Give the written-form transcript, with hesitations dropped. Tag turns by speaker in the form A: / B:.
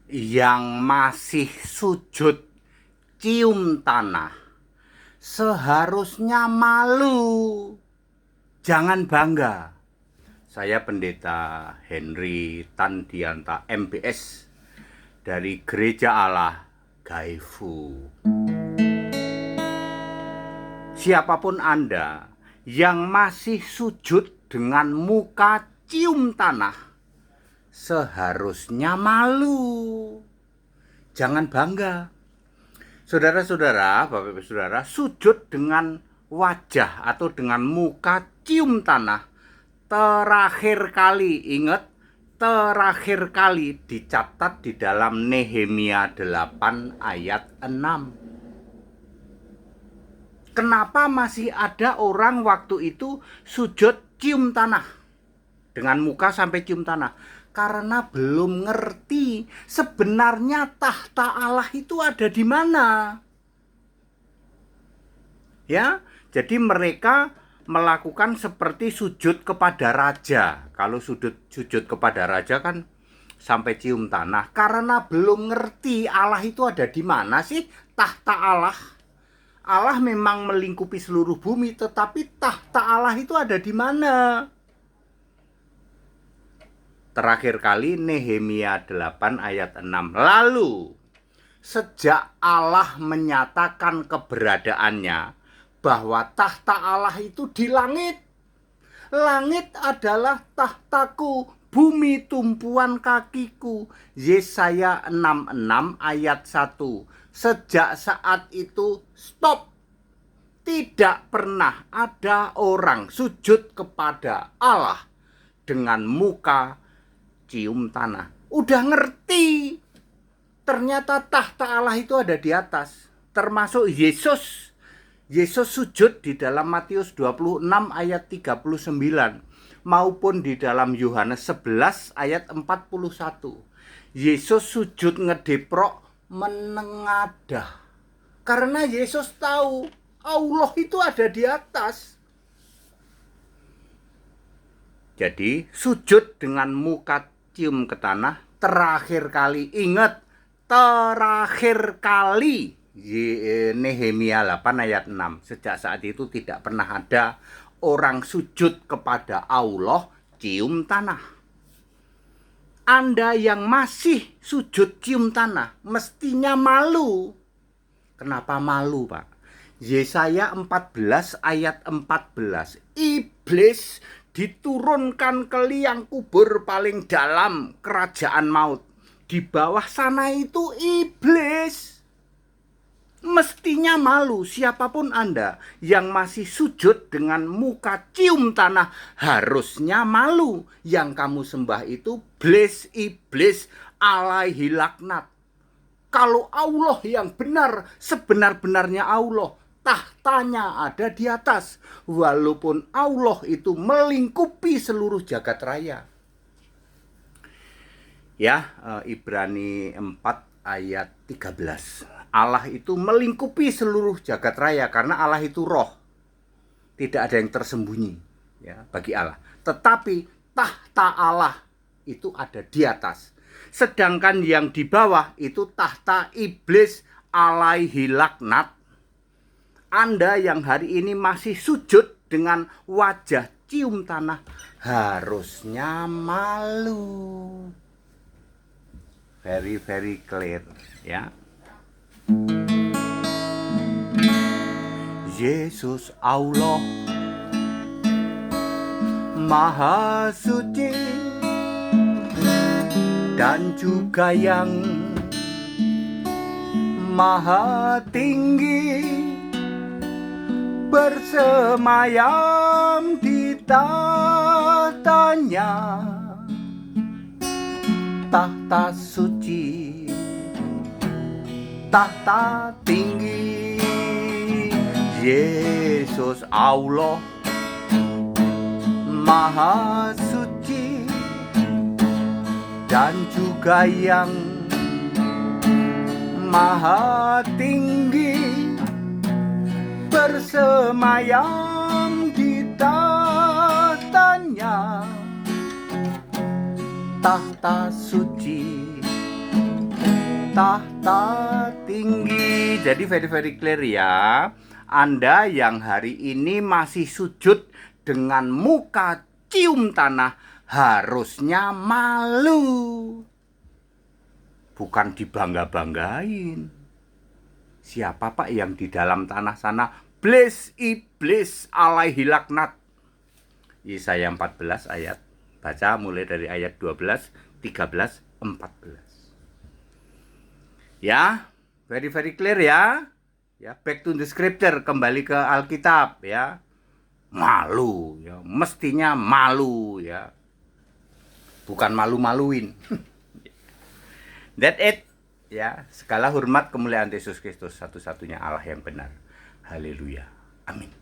A: yang masih sujud cium tanah seharusnya malu, jangan bangga. Saya Pendeta Henry Tandianta MBS dari Gereja Allah Gaifu. Siapapun Anda yang masih sujud dengan muka cium tanah, seharusnya malu, jangan bangga. Saudara-saudara, Bapak Ibu Saudara, sujud dengan wajah atau dengan muka cium tanah terakhir kali, ingat, terakhir kali dicatat di dalam Nehemia 8 ayat 6. Kenapa masih ada orang waktu itu sujud cium tanah, dengan muka sampai cium tanah? Karena belum ngerti sebenarnya tahta Allah itu ada di mana. Ya, jadi mereka melakukan seperti sujud kepada raja. Kalau sujud kepada raja kan sampai cium tanah. Karena belum ngerti Allah itu ada di mana sih, tahta Allah. Allah memang melingkupi seluruh bumi, tetapi tahta Allah itu ada di mana? Terakhir kali Nehemia 8 ayat 6. Lalu, sejak Allah menyatakan keberadaannya, bahwa tahta Allah itu di langit. Langit adalah tahtaku, bumi tumpuan kakiku. Yesaya 66 ayat 1. Sejak saat itu stop. Tidak pernah ada orang sujud kepada Allah dengan muka cium tanah. Udah ngerti. Ternyata tahta Allah itu ada di atas. Termasuk Yesus. Yesus sujud di dalam Matius 26 ayat 39 maupun di dalam Yohanes 11 ayat 41. Yesus sujud ngedeprok menengadah. Karena Yesus tahu Allah itu ada di atas. Jadi sujud dengan muka cium ke tanah terakhir kali, ingat, terakhir kali Nehemia 8 ayat 6. Sejak saat itu tidak pernah ada orang sujud kepada Allah cium tanah. Anda yang masih sujud cium tanah mestinya malu. Kenapa malu, Pak? Yesaya 14 ayat 14. Iblis diturunkan ke liang kubur paling dalam kerajaan maut. Di bawah sana itu iblis. Mestinya malu. Siapapun Anda yang masih sujud dengan muka cium tanah, harusnya malu. Yang kamu sembah itu iblis alaihi laknat. Kalau Allah yang benar, sebenar-benarnya Allah, tahtanya ada di atas. Walaupun Allah itu melingkupi seluruh jagat raya. Ya, Ibrani 4 ayat 13. Allah itu melingkupi seluruh jagat raya karena Allah itu roh. Tidak ada yang tersembunyi, ya, bagi Allah. Tetapi tahta Allah itu ada di atas. Sedangkan yang di bawah itu tahta iblis alaihi laknat. Anda yang hari ini masih sujud dengan wajah cium tanah, harusnya malu. Very clear, ya. Yesus Allah Maha Suci dan juga yang Maha Tinggi, bersemayam di tahtanya, tahta suci, tahta tinggi. Yesus Allah Maha Suci dan juga yang Maha Tinggi, bersemayam di tahtanya, tahta suci, tahta tinggi. Jadi very clear ya. Anda yang hari ini masih sujud dengan muka cium tanah harusnya malu. Bukan dibangga-banggain. Siapa Pak yang di dalam tanah sana? Iblis alaihi laknat. Yesaya 14 ayat. Baca mulai dari ayat 12, 13, 14. Ya, very clear ya. Ya, back to the scripture, kembali ke Alkitab ya. Malu ya, mestinya malu ya. Bukan malu-maluin. That it. Ya, segala hormat kemuliaan Yesus Kristus, satu-satunya Allah yang benar. Haleluya. Amin.